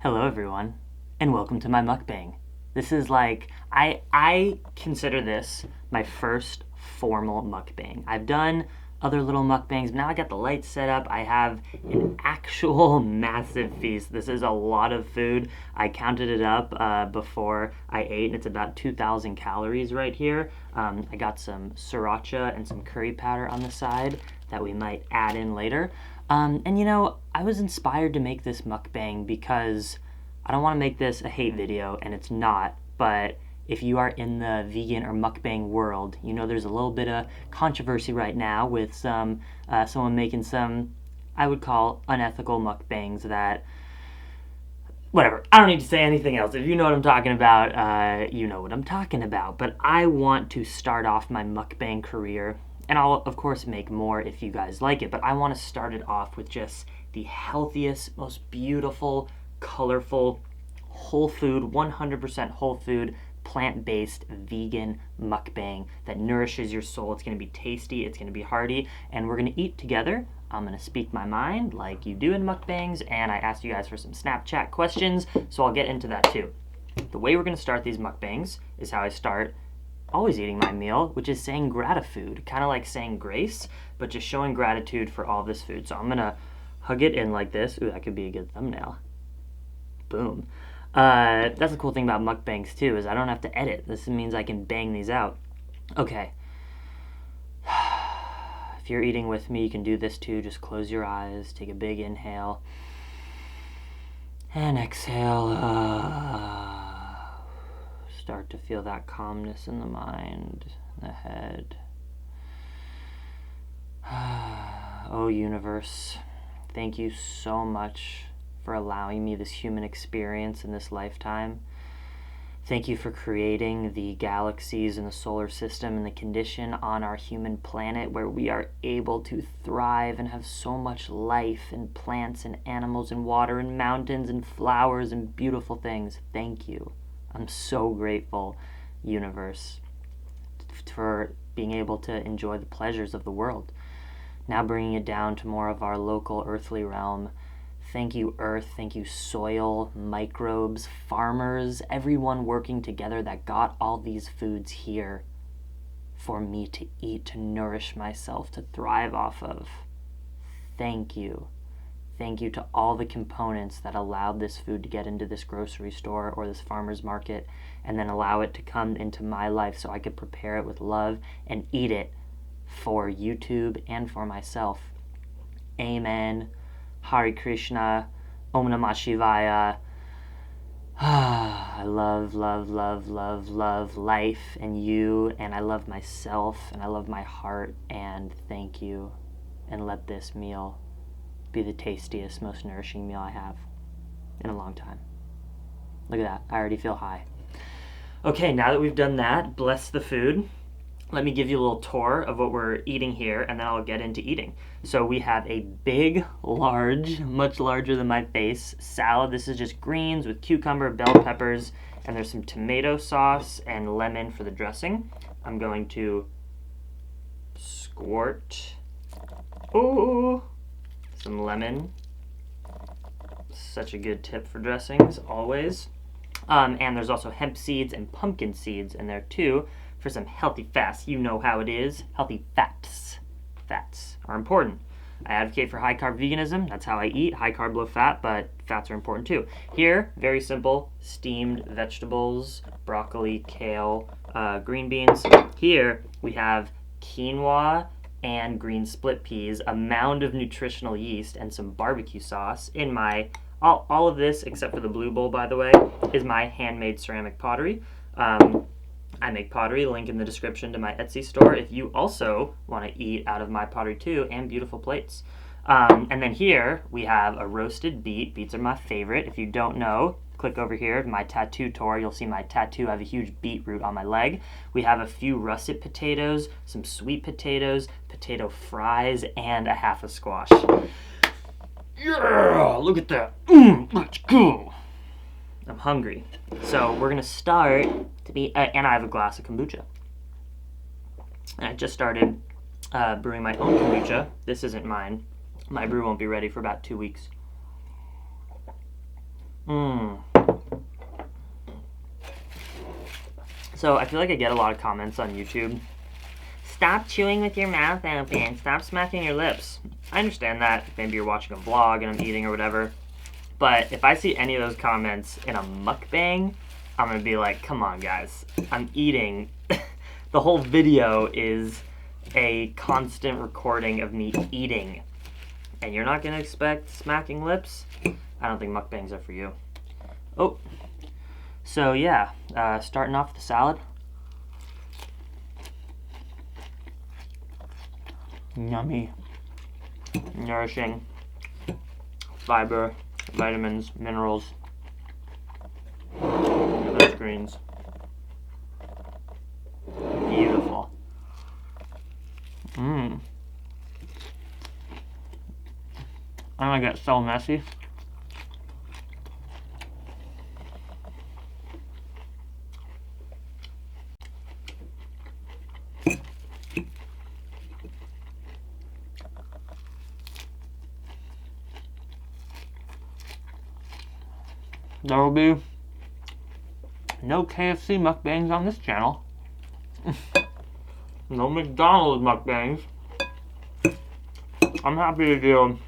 Hello everyone, and welcome to my mukbang. This is like, I consider this my first formal mukbang. I've done other little mukbangs, but now I got the lights set up. I have an actual massive feast. This is a lot of food. I counted it up before I ate, and it's about 2,000 calories right here. I got some sriracha and some curry powder on the side that we might add in later. I was inspired to make this mukbang because I don't want to make this a hate video, and it's not, but if you are in the vegan or mukbang world, you know there's a little bit of controversy right now with someone making some, I would call, unethical mukbangs that, whatever, I don't need to say anything else. If you know what I'm talking about, you know what I'm talking about. But I want to start off my mukbang career, and I'll, of course, make more if you guys like it, but I want to start it off with just the healthiest, most beautiful, colorful, whole food, 100% whole food, plant-based, vegan mukbang that nourishes your soul. It's going to be tasty, it's going to be hearty, and we're going to eat together. I'm going to speak my mind like you do in mukbangs, and I asked you guys for some Snapchat questions, so I'll get into that too. The way we're going to start these mukbangs is how I start always eating my meal, which is saying gratitude, kind of like saying grace, but just showing gratitude for all this food. So I'm going to hug it in like this. Ooh, that could be a good thumbnail. Boom. That's the cool thing about mukbangs too, is I don't have to edit. This means I can bang these out. Okay. If you're eating with me, you can do this too. Just close your eyes, take a big inhale, and exhale. Start to feel that calmness in the mind, the head. Oh, universe, thank you so much for allowing me this human experience in this lifetime. Thank you for creating the galaxies and the solar system and the condition on our human planet where we are able to thrive and have so much life and plants and animals and water and mountains and flowers and beautiful things. Thank you. I'm so grateful, universe, for being able to enjoy the pleasures of the world. Now bringing it down to more of our local earthly realm. Thank you, earth. Thank you, soil, microbes, farmers, everyone working together that got all these foods here for me to eat, to nourish myself, to thrive off of. Thank you. Thank you to all the components that allowed this food to get into this grocery store or this farmer's market and then allow it to come into my life so I could prepare it with love and eat it for YouTube and for myself. Amen. Hare Krishna. Om Namah Shivaya. I love, love, love, love, love life and you, and I love myself, and I love my heart, and thank you. And let this meal be the tastiest, most nourishing meal I have in a long time. Look at that. I already feel high. Okay, now that we've done that, bless the food. Let me give you a little tour of what we're eating here, and then I'll get into eating. So we have a big, large, much larger than my face, salad. This is just greens with cucumber, bell peppers, and there's some tomato sauce and lemon for the dressing. I'm going to squirt some lemon. Such a good tip for dressings, always. And there's also hemp seeds and pumpkin seeds in there too for some healthy fats. You know how it is. Healthy fats. Fats are important. I advocate for high-carb veganism. That's how I eat. High-carb, low-fat, but fats are important too. Here, very simple, steamed vegetables, broccoli, kale, green beans. Here, we have quinoa and green split peas, a mound of nutritional yeast, and some barbecue sauce in my... All of this, except for the blue bowl, by the way, is my handmade ceramic pottery. I make pottery, link in the description to my Etsy store if you also want to eat out of my pottery too, and beautiful plates. And then here we have a roasted beet. Beets are my favorite. If you don't know, click over here to my tattoo tour. You'll see my tattoo. I have a huge beetroot on my leg. We have a few russet potatoes, some sweet potatoes, potato fries, and a half a squash. Yeah, look at that. Let's go. I'm hungry. So we're going to start to be, and I have a glass of kombucha. And I just started brewing my own kombucha. This isn't mine. My brew won't be ready for about 2 weeks. Mmm. So I feel like I get a lot of comments on YouTube. Stop chewing with your mouth open. Stop smacking your lips. I understand that. Maybe you're watching a vlog and I'm eating or whatever. But if I see any of those comments in a mukbang, I'm going to be like, come on, guys. I'm eating. The whole video is a constant recording of me eating. And you're not going to expect smacking lips? I don't think mukbangs are for you. Oh. So, yeah. Starting off the salad. Yummy. Nourishing. Fiber. Vitamins. Minerals. Look at those greens. Beautiful. I'm gonna get so messy. There will be no KFC mukbangs on this channel. No McDonald's mukbangs. I'm happy to do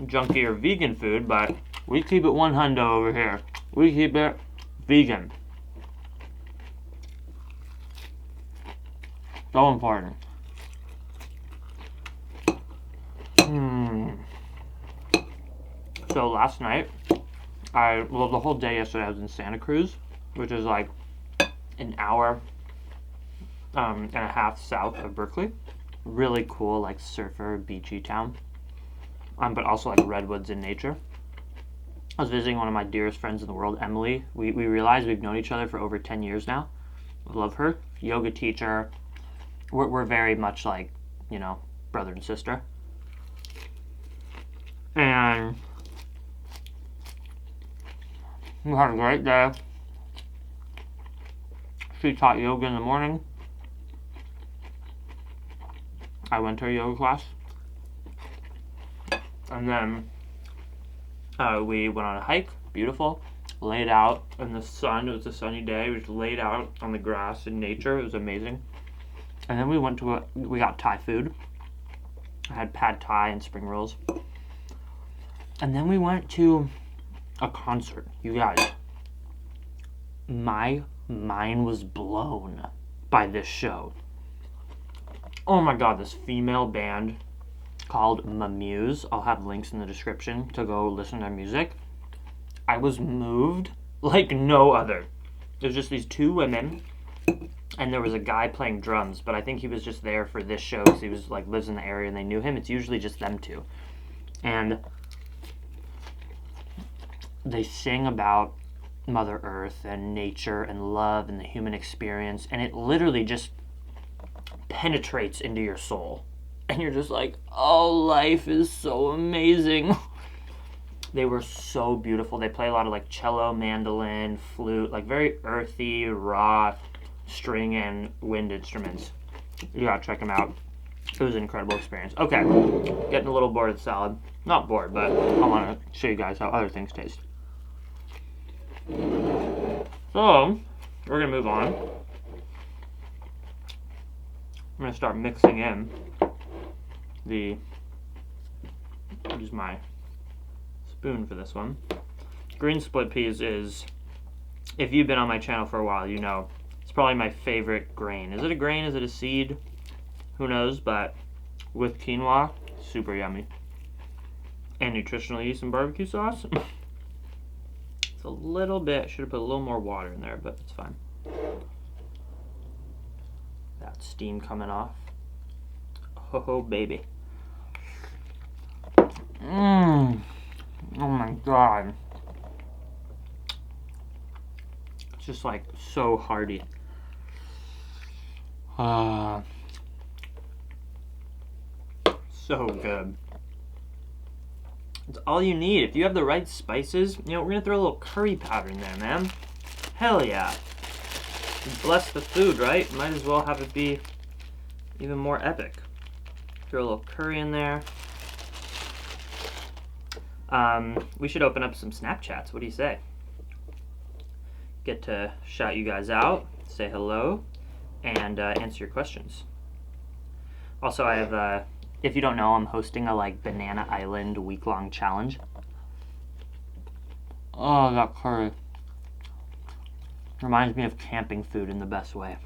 junky or vegan food, but we keep it 100 over here. We keep it vegan. So important. So last night, the whole day yesterday I was in Santa Cruz, which is like an hour and a half south of Berkeley. Really cool, like surfer, beachy town. But also like redwoods in nature. I was visiting one of my dearest friends in the world, Emily. We realized we've known each other for over 10 years now. I love her. Yoga teacher. We're very much like, you know, brother and sister. And we had a great day. She taught yoga in the morning. I went to her yoga class. And then we went on a hike. Beautiful. Laid out in the sun. It was a sunny day. We just laid out on the grass in nature. It was amazing. And then we got Thai food. I had pad Thai and spring rolls. And then we went to a concert. You guys, my mind was blown by this show. Oh my god, this female band called Muse. I'll have links in the description to go listen to their music. I was moved like no other. There's just these two women, and there was a guy playing drums, but I think he was just there for this show because he was like lives in the area and they knew him. It's usually just them two. And they sing about Mother Earth and nature and love and the human experience, and it literally just penetrates into your soul. And you're just like, oh, life is so amazing. They were so beautiful. They play a lot of like cello, mandolin, flute, like very earthy, raw string and wind instruments. You gotta check them out. It was an incredible experience. Okay, getting a little bored of the salad. Not bored, but I want to show you guys how other things taste. So, we're going to move on. I'm going to start mixing in use my spoon for this one. Green split peas is, if you've been on my channel for a while, you know, it's probably my favorite grain. Is it a grain? Is it a seed? Who knows, but with quinoa, super yummy. And nutritional yeast and barbecue sauce. It's a little bit, should have put a little more water in there, but it's fine. That steam coming off. Oh, baby. Oh my god. It's just like so hearty. So good. It's all you need. If you have the right spices, you know, we're gonna throw a little curry powder in there, man. Hell yeah. Bless the food, right? Might as well have it be even more epic. Throw a little curry in there. We should open up some Snapchats. What do you say? Get to shout you guys out, say hello, and answer your questions. Also, I have, if you don't know, I'm hosting a Banana Island week-long challenge. Oh, that curry. Reminds me of camping food in the best way.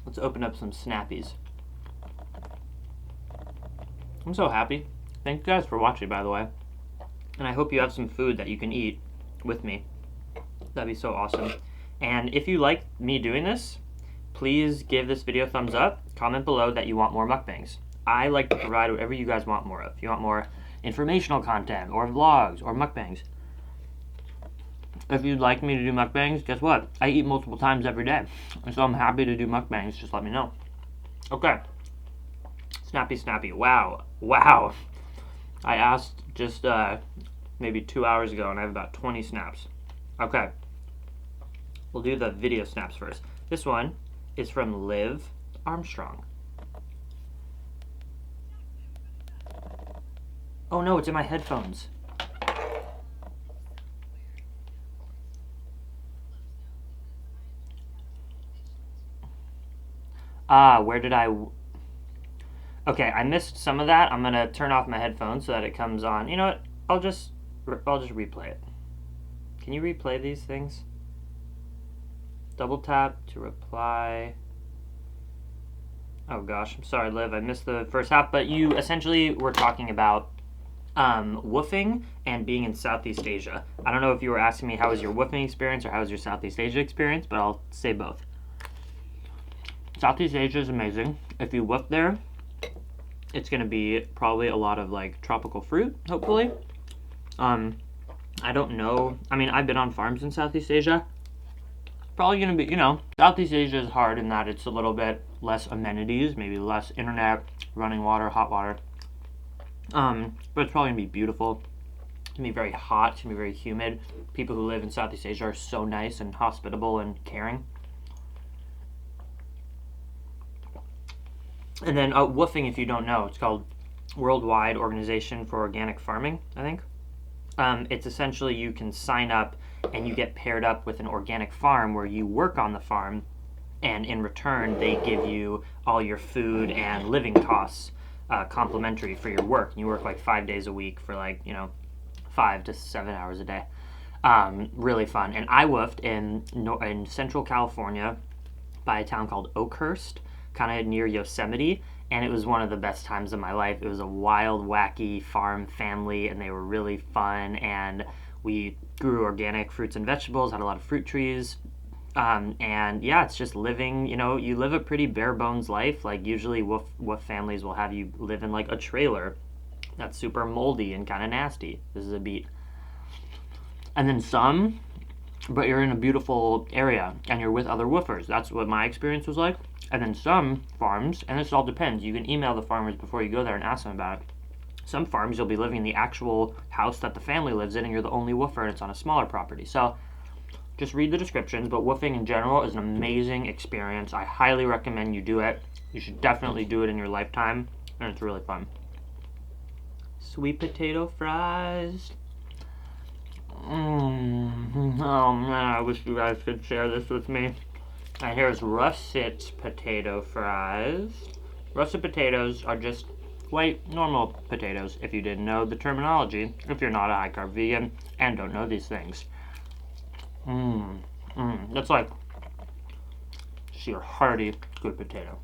Let's open up some Snappies. I'm so happy. Thank you guys for watching, by the way. And I hope you have some food that you can eat with me. That'd be so awesome. And if you like me doing this, please give this video a thumbs up. Comment below that you want more mukbangs. I like to provide whatever you guys want more of. If you want more informational content or vlogs or mukbangs. If you'd like me to do mukbangs, guess what? I eat multiple times every day. And so I'm happy to do mukbangs. Just let me know. Okay. Snappy. Wow. I asked just maybe 2 hours ago and I have about 20 snaps. Okay. We'll do the video snaps first. This one is from Liv Armstrong. Oh no, it's in my headphones. Where did I... Okay, I missed some of that. I'm gonna turn off my headphones so that it comes on. You know what? I'll just replay it. Can you replay these things? Double tap to reply. Oh gosh, I'm sorry, Liv. I missed the first half, but you essentially were talking about woofing and being in Southeast Asia. I don't know if you were asking me how was your woofing experience or how was your Southeast Asia experience, but I'll say both. Southeast Asia is amazing. If you woof there, it's going to be probably a lot of tropical fruit, hopefully. I don't know. I mean, I've been on farms in Southeast Asia. Probably going to be, Southeast Asia is hard in that it's a little bit less amenities, maybe less internet, running water, hot water. But it's probably going to be beautiful. It's going to be very hot. It's going to be very humid. People who live in Southeast Asia are so nice and hospitable and caring. And then woofing, if you don't know, it's called Worldwide Organization for Organic Farming, I think. It's essentially you can sign up and you get paired up with an organic farm where you work on the farm, and in return they give you all your food and living costs complimentary for your work. And you work 5 days a week for 5 to 7 hours a day. Really fun. And I woofed in Central California by a town called Oakhurst, kind of near Yosemite, and it was one of the best times of my life. It was a wild, wacky farm family, and they were really fun, and we grew organic fruits and vegetables, had a lot of fruit trees, and yeah, it's just living, you live a pretty bare bones life. Usually woof families will have you live in a trailer that's super moldy and kind of nasty. This is a beat. And then some, but you're in a beautiful area, and you're with other woofers. That's what my experience was like. And then some farms, and this all depends, you can email the farmers before you go there and ask them about it. Some farms you'll be living in the actual house that the family lives in, and you're the only woofer, and it's on a smaller property. So just read the descriptions, but woofing in general is an amazing experience. I highly recommend you do it. You should definitely do it in your lifetime, and it's really fun. Sweet potato fries. Oh man, I wish you guys could share this with me. And here's russet potato fries. Russet potatoes are just white, normal potatoes, if you didn't know the terminology, if you're not a high-carb vegan and don't know these things. That's sheer hearty, good potato.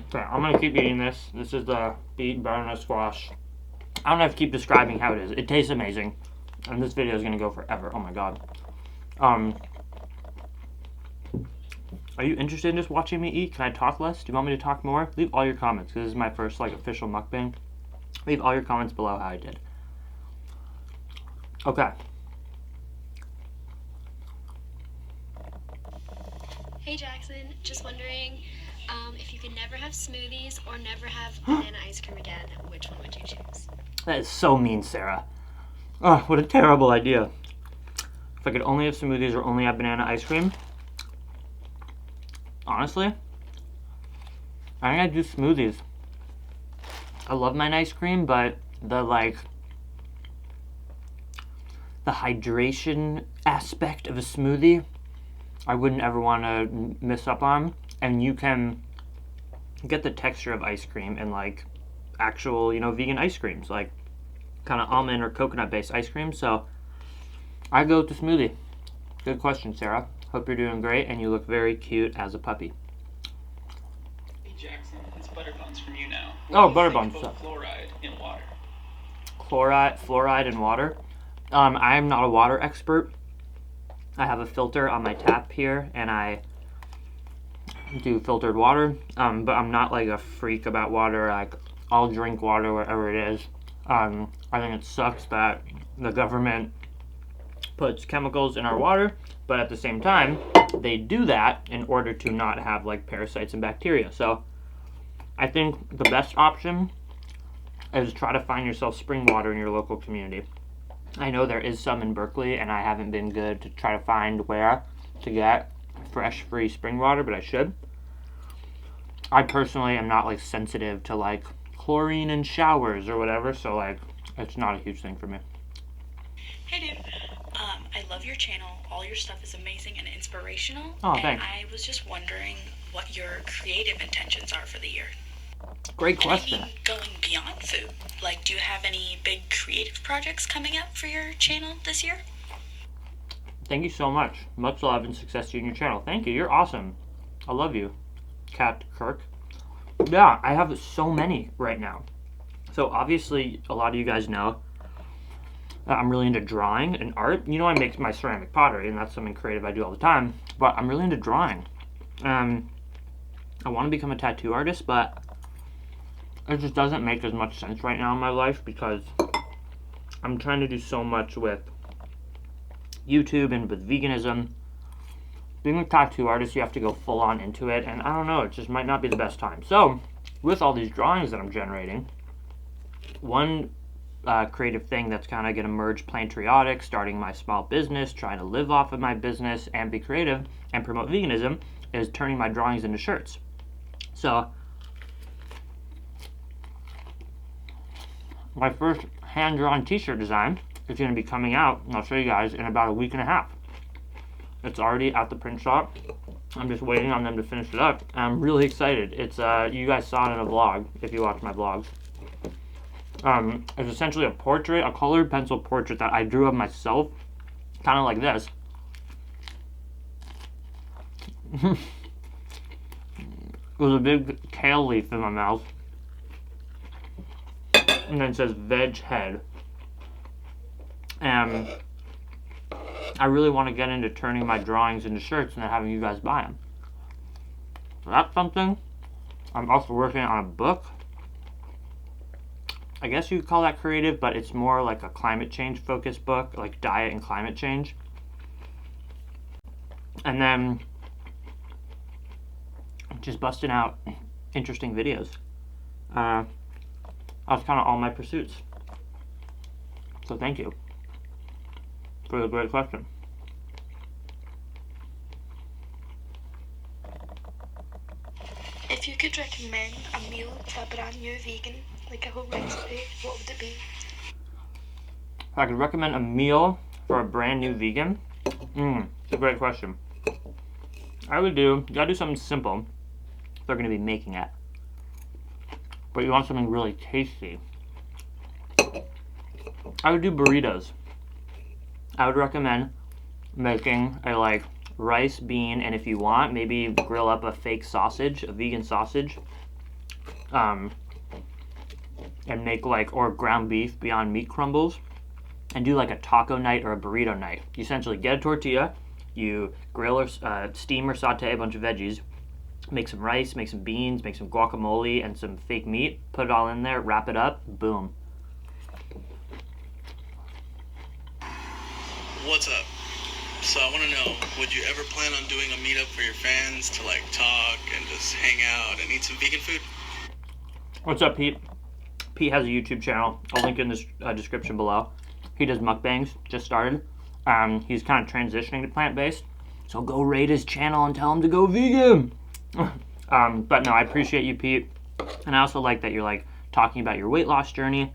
Okay, I'm going to keep eating this. This is the beet butternut squash. I don't have to keep describing how it is. It tastes amazing. And this video is going to go forever. Oh my god. Are you interested in just watching me eat? Can I talk less? Do you want me to talk more? Leave all your comments, because this is my first official mukbang. Leave all your comments below how I did. Okay. Hey Jackson, just wondering if you could never have smoothies or never have banana ice cream again, which one would you choose? That is so mean, Sarah. Oh, what a terrible idea. if I could only have smoothies or only have banana ice cream, honestly, I think I'd do smoothies. I love my ice cream, but the hydration aspect of a smoothie, I wouldn't ever want to miss up on. And you can get the texture of ice cream in like actual, vegan ice creams, like kind of almond or coconut based ice cream. So I go with the smoothie. Good question, Sarah. Hope you're doing great and you look very cute as a puppy. Hey Jackson, it's Butterbuns from you now. Oh, Butterbuns. Fluoride in water. Fluoride in water. I am not a water expert. I have a filter on my tap here, and I do filtered water. But I'm not like a freak about water. Like, I'll drink water wherever it is. I think it sucks that the government puts chemicals in our water, but at the same time, they do that in order to not have like parasites and bacteria. So I think the best option is try to find yourself spring water in your local community. I know there is some in Berkeley, and I haven't been good to try to find where to get fresh, free spring water, but I should. I personally am not like sensitive to like chlorine in showers or whatever, so like it's not a huge thing for me. Hey dude, I love your channel. All your stuff is amazing and inspirational. Oh, thanks. And I was just wondering what your creative intentions are for the year. Great question. And I mean, going beyond food. Like, do you have any big creative projects coming up for your channel this year? Thank you so much. Much love and success to you and your channel. Thank you. You're awesome. I love you, Cat Kirk. Yeah, I have so many right now. So obviously, a lot of you guys know I'm really into drawing and art. I make my ceramic pottery, and that's something creative I do all the time. But I'm really into drawing. I want to become a tattoo artist, but it just doesn't make as much sense right now in my life because I'm trying to do so much with YouTube and with veganism. Being a tattoo artist, you have to go full on into it, and I don't know, it just might not be the best time. So, with all these drawings that I'm generating, one creative thing that's kind of going to merge Plantriotic, starting my small business, trying to live off of my business and be creative and promote veganism, is turning my drawings into shirts. So, my first hand-drawn t-shirt design is going to be coming out, and I'll show you guys, in about a week and a half. It's already at the print shop. I'm just waiting on them to finish it up. I'm really excited. It's you guys saw it in a vlog, if you watch my vlogs. It's essentially a portrait, a colored pencil portrait that I drew of myself, kind of like this. With a big kale leaf in my mouth. And then it says veg head. And I really want to get into turning my drawings into shirts and then having you guys buy them. So that's something. I'm also working on a book. I guess you could call that creative, but it's more like a climate change focused book, like diet and climate change. And then just busting out interesting videos. That's kind of all my pursuits. So thank you for the great question. If you could recommend a meal to a brand new vegan, like a whole recipe, what would it be? If I could recommend a meal for a brand new vegan, it's a great question. You gotta do something simple if they're gonna be making it. But you want something really tasty. I would do burritos. I would recommend making a rice, bean, and if you want, maybe grill up a fake sausage, a vegan sausage, and make or ground beef Beyond Meat crumbles, and do a taco night or a burrito night. You essentially get a tortilla, you grill or steam or saute a bunch of veggies, make some rice, make some beans, make some guacamole, and some fake meat, put it all in there, wrap it up, boom. What's up? So I want to know, would you ever plan on doing a meetup for your fans to talk and just hang out and eat some vegan food? What's up, Pete? Pete has a YouTube channel. I'll link in the description below. He does mukbangs, just started. He's kind of transitioning to plant-based. So go rate his channel and tell him to go vegan. But no, I appreciate you, Pete. And I also like that you're like talking about your weight loss journey.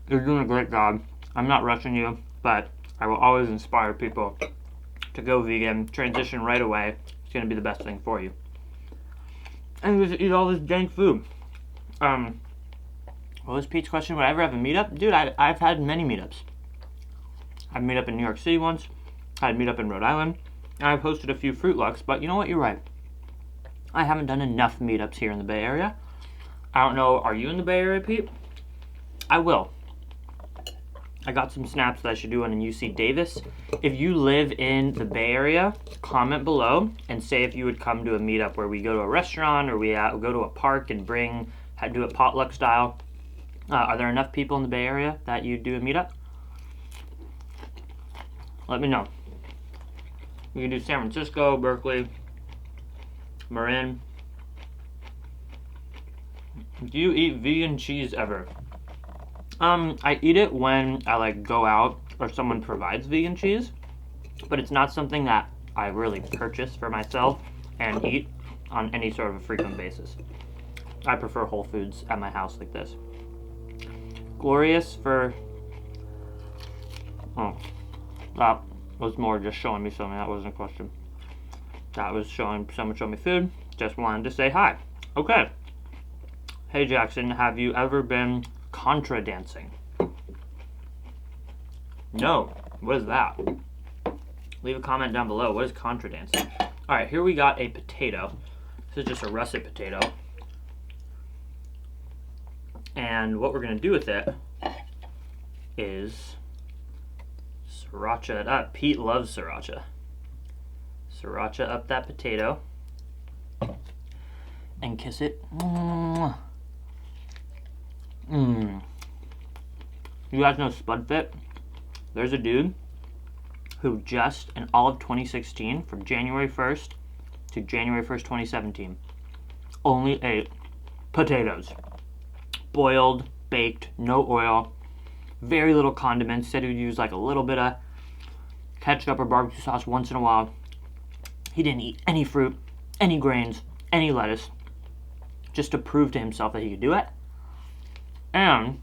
You're doing a great job. I'm not rushing you, but I will always inspire people to go vegan, transition right away. It's going to be the best thing for you. And just eat all this jank food. What was Pete's question? Would I ever have a meetup? Dude, I've had many meetups. I've met up in New York City once. I had a meetup in Rhode Island. And I've hosted a few Fruit Lucks, but you know what? You're right. I haven't done enough meetups here in the Bay Area. I don't know, are you in the Bay Area, Pete? I will. I got some snaps that I should do one in UC Davis. If you live in the Bay Area, comment below and say if you would come to a meetup where we go to a restaurant or we go to a park and do it potluck style. Are there enough people in the Bay Area that you do a meetup? Let me know. We can do San Francisco, Berkeley, Marin. Do you eat vegan cheese ever? I eat it when I like go out or someone provides vegan cheese, but it's not something that I really purchase for myself and eat on any sort of a frequent basis. I prefer Whole Foods at my house like this. Glorious for... Oh, that was more just showing me something. That wasn't a question. That was someone showing me food. Just wanted to say hi. Okay. Hey Jackson, have you ever been contra dancing? No. What is that? Leave a comment down below. What is contra dancing? Alright, here we got a potato. This is just a russet potato. And what we're going to do with it is sriracha it up. Pete loves sriracha. Sriracha up that potato. And kiss it. You guys know Spudfit? There's a dude who just, in all of 2016, from January 1st to January 1st, 2017, only ate potatoes. Boiled, baked, no oil, very little condiments. Said he would use like a little bit of ketchup or barbecue sauce once in a while. He didn't eat any fruit, any grains, any lettuce, just to prove to himself that he could do it. And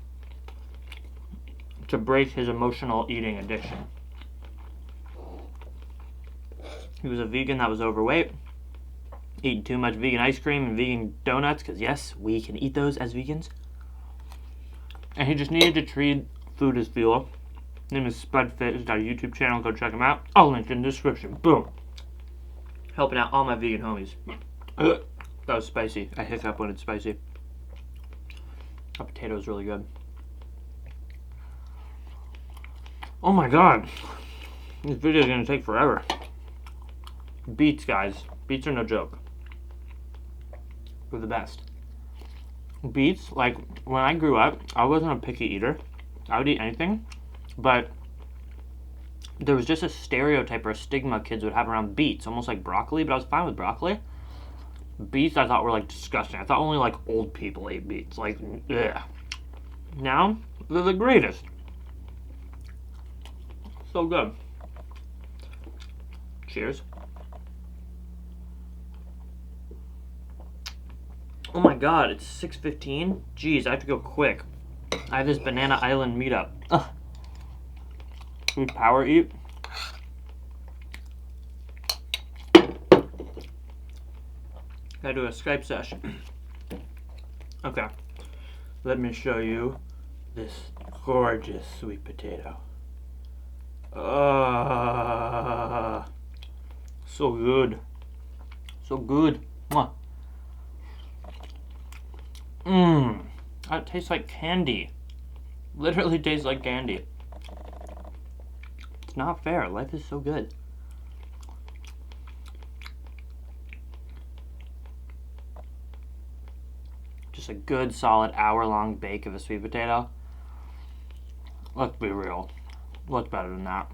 to break his emotional eating addiction. He was a vegan that was overweight, eating too much vegan ice cream and vegan donuts, because yes, we can eat those as vegans. And he just needed to treat food as fuel. His name is Spudfit. He's got a YouTube channel. Go check him out. I'll link in the description. Boom. Helping out all my vegan homies. That was spicy. I hiccup when it's spicy. That potato is really good. Oh my god. This video is going to take forever. Beets, guys. Beets are no joke. They're the best. Beets, like, when I grew up, I wasn't a picky eater. I would eat anything. But there was just a stereotype or a stigma kids would have around beets. Almost like broccoli, but I was fine with broccoli. Beets I thought were, like, disgusting. I thought only, like, old people ate beets. Like, ugh. Now, they're the greatest. So good. Cheers. Oh my god, it's 6:15? Jeez, I have to go quick. I have this Banana Island meetup. Ugh. Should we power eat? Gotta do a Skype session. Okay. Let me show you this gorgeous sweet potato. So good. So good. Mwah. That tastes like candy. Literally tastes like candy. It's not fair. Life is so good. Just a good solid hour-long bake of a sweet potato. Let's be real. What's better than that?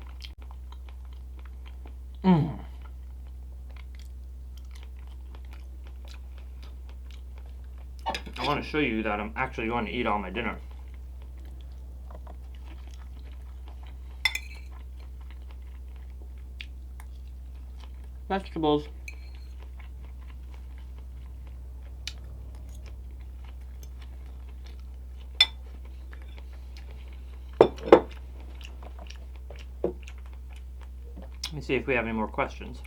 I want to show you that I'm actually going to eat all my dinner. vegetables. Let me see if we have any more questions.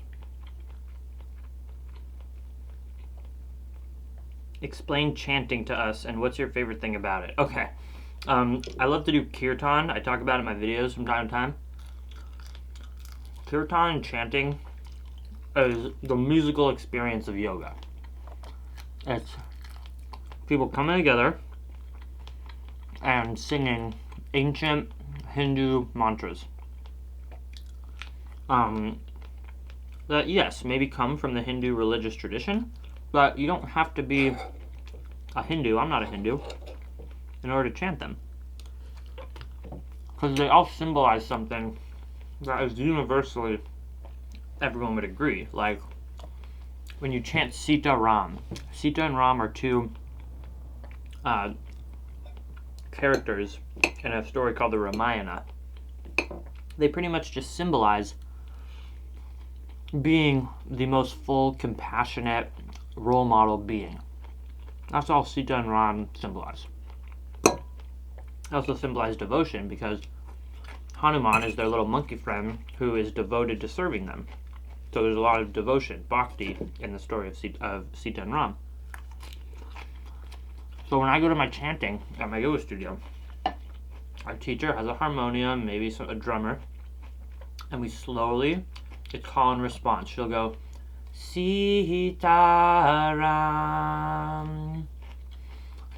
Explain chanting to us, and what's your favorite thing about it? Okay. I love to do kirtan. I talk about it in my videos from time to time. Kirtan and chanting is the musical experience of yoga. It's people coming together and singing ancient Hindu mantras. That, yes, maybe come from the Hindu religious tradition, but you don't have to be a Hindu, I'm not a Hindu, in order to chant them. Because they all symbolize something that is universally, everyone would agree. Like, when you chant Sita Ram, Sita and Ram are two characters in a story called the Ramayana. They pretty much just symbolize being the most full, compassionate, role model being. That's all Sita and Ram symbolize. They also symbolize devotion because Hanuman is their little monkey friend who is devoted to serving them. So there's a lot of devotion, bhakti, in the story of Sita and Ram. So when I go to my chanting at my yoga studio, our teacher has a harmonium, maybe a drummer, and we slowly, it's call and response. She'll go, Sita Ram,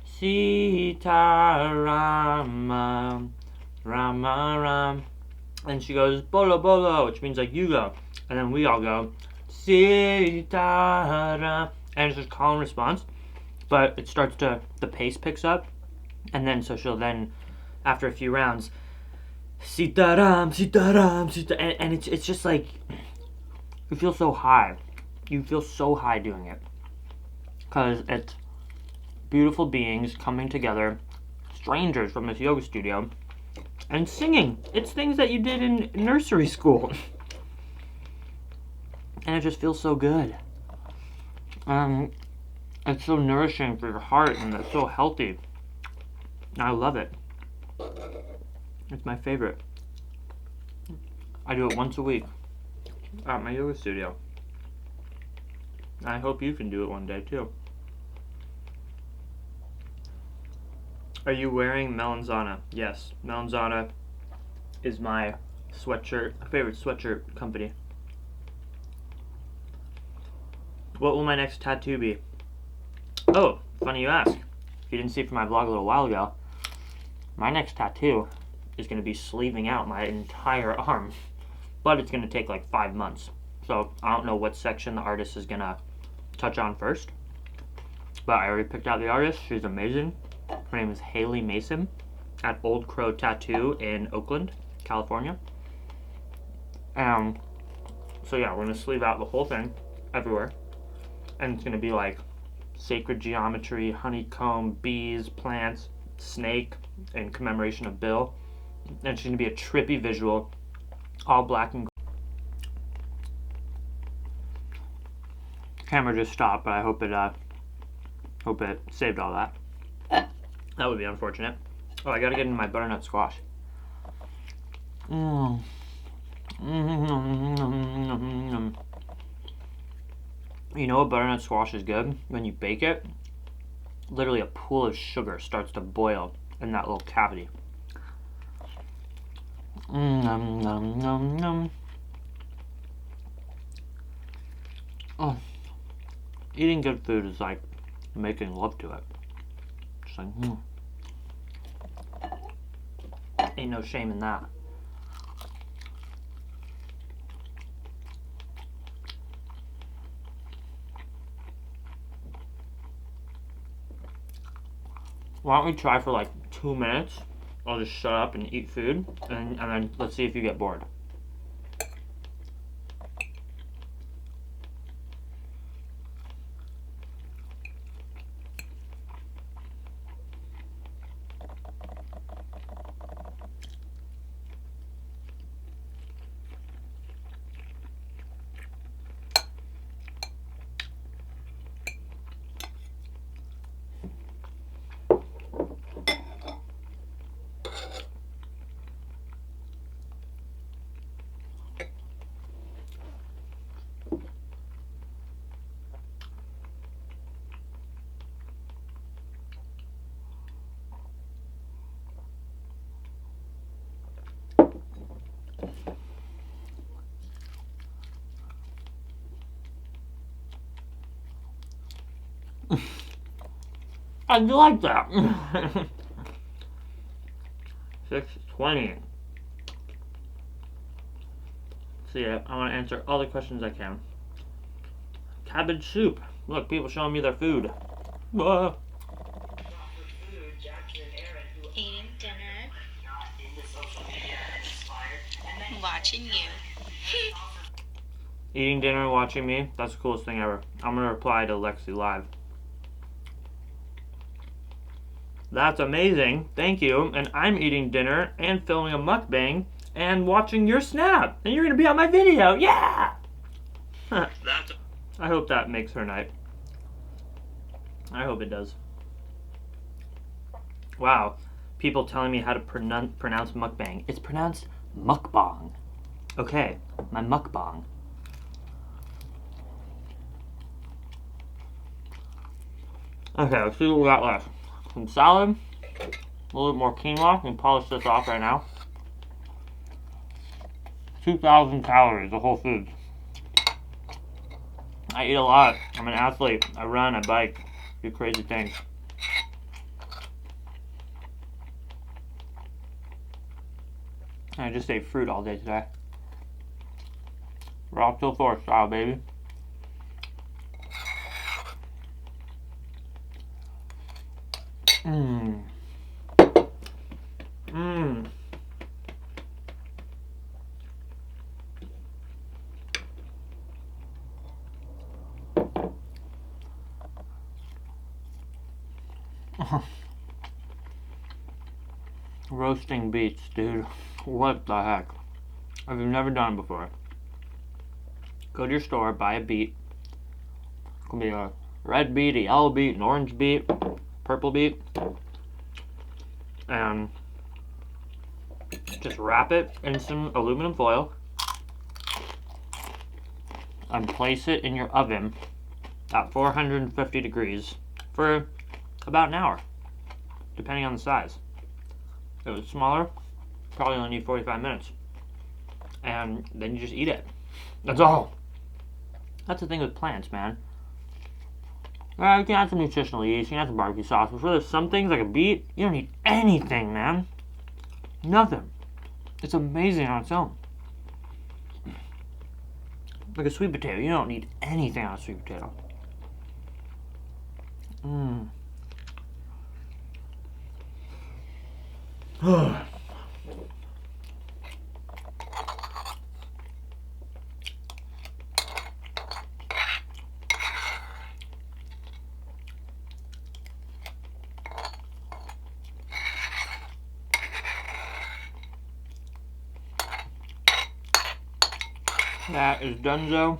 Sita Rama, Rama Ram. And she goes, Bolo Bolo, which means like you go. And then we all go, Sita Ram. And it's just call and response. But it starts to, the pace picks up. And then, so she'll then, after a few rounds, Sita Ram, Sita Ram, Sita. And it's just like, you feel so high. You feel so high doing it. Because it's beautiful beings coming together, strangers from this yoga studio, and singing. It's things that you did in nursery school. And it just feels so good. It's so nourishing for your heart, and it's so healthy. I love it. It's my favorite. I do it once a week at my yoga studio. I hope you can do it one day too. Are you wearing Melanzana? Yes, Melanzana is my favorite sweatshirt company. What will my next tattoo be? Oh, funny you ask. If you didn't see it from my vlog a little while ago, my next tattoo is going to be sleeving out my entire arm. But it's going to take like 5 months. So I don't know what section the artist is going to touch on first. But I already picked out the artist. She's amazing. Her name is Haley Mason at Old Crow Tattoo in Oakland, California. So yeah, we're going to sleeve out the whole thing everywhere. And it's going to be like sacred geometry, honeycomb, bees, plants, snake, in commemoration of Bill. And it's going to be a trippy visual, all black and gold. Camera just stopped, but I hope it saved all that. That would be unfortunate. Oh, I gotta get into my butternut squash. You know what butternut squash is good? When you bake it, literally a pool of sugar starts to boil in that little cavity. Oh, eating good food is like making love to it. Just like, ain't no shame in that. Why don't we try for like 2 minutes? I'll just shut up and eat food, and then let's see if you get bored. I like that. 6:20. See, I want to answer all the questions I can. Cabbage soup. Look, people showing me their food. Whoa. Eating dinner. Watching you. Eating dinner and watching me. That's the coolest thing ever. I'm going to reply to Lexi live. That's amazing. Thank you. And I'm eating dinner and filming a mukbang and watching your snap. And you're going to be on my video. Yeah! I hope that makes her night. I hope it does. Wow. People telling me how to pronounce mukbang. It's pronounced mukbang. Okay, my mukbang. Okay, let's see what we got left. Some salad, a little bit more quinoa. We can polish this off right now. 2,000 calories, the Whole Foods. I eat a lot. I'm an athlete. I run, I bike, do crazy things. I just ate fruit all day today. Raw till 4 style, baby. Mmm. Mmm. Roasting beets, dude. What the heck? I've never done it before. Go to your store, buy a beet. It can be a red beet, a yellow beet, an orange beet, purple beet. And just wrap it in some aluminum foil and place it in your oven at 450 degrees for about an hour, depending on the size. If it was smaller, probably only need 45 minutes. And then you just eat it. That's all. That's the thing with plants, man. You can add some nutritional yeast, you can add some barbecue sauce, but for some things like a beet, you don't need anything, man. Nothing. It's amazing on its own. Like a sweet potato, you don't need anything on a sweet potato. Mmm. That is donezo.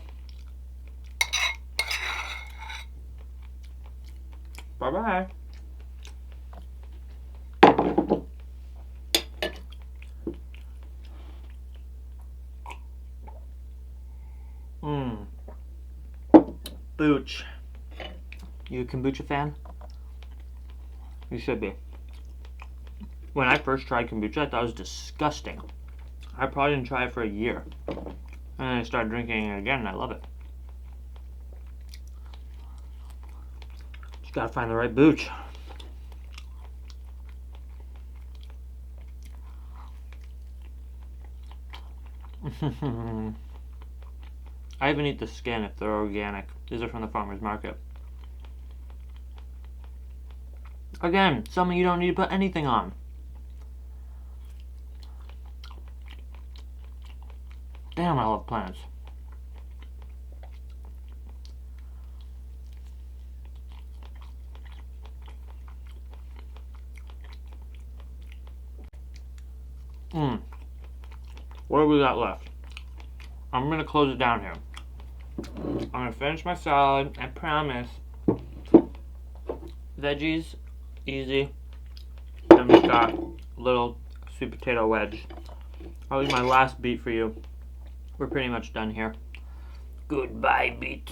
Bye-bye. Booch. You a kombucha fan? You should be. When I first tried kombucha, I thought it was disgusting. I probably didn't try it for a year. And then I started drinking it again, and I love it. Just gotta find the right booch. I even eat the skin if they're organic. These are from the farmer's market. Again, something you don't need to put anything on. Damn, I love plants. What do we got left? I'm going to close it down here. I'm going to finish my salad, I promise. Veggies, easy. Then we've got a little sweet potato wedge. I'll leave my last beet for you. We're pretty much done here. Goodbye, beet.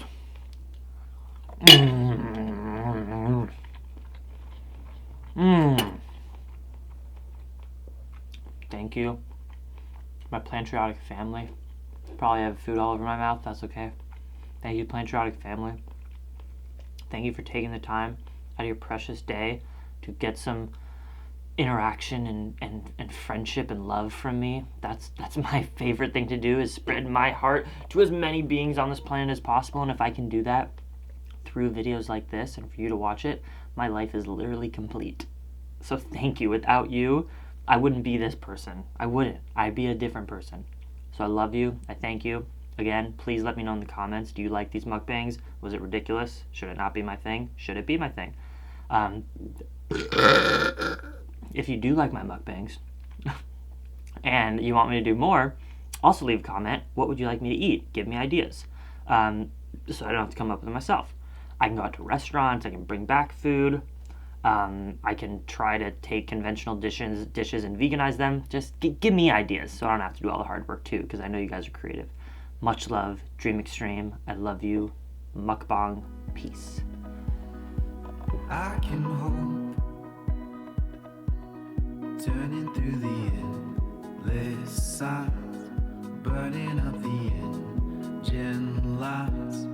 Thank you. My Plantriotic family. Probably have food all over my mouth. That's okay. Thank you, Plantriotic family. Thank you for taking the time out of your precious day to get some interaction and friendship and love from me. That's my favorite thing to do, is spread my heart to as many beings on this planet as possible. And if I can do that through videos like this and for you to watch it, my life is literally complete. So thank you. Without you, I wouldn't be this person. I wouldn't. I'd be a different person. So I love you. I thank you. Again, please let me know in the comments. Do you like these mukbangs? Was it ridiculous? Should it not be my thing? Should it be my thing? If you do like my mukbangs and you want me to do more, also leave a comment. What would you like me to eat? Give me ideas. So I don't have to come up with it myself. I can go out to restaurants. I can bring back food. I can try to take conventional dishes and veganize them. Just give me ideas so I don't have to do all the hard work too, because I know you guys are creative. Much love. Dream extreme. I love you. Mukbang. Peace. I can hope, turning through the endless signs, burning up the engine lights.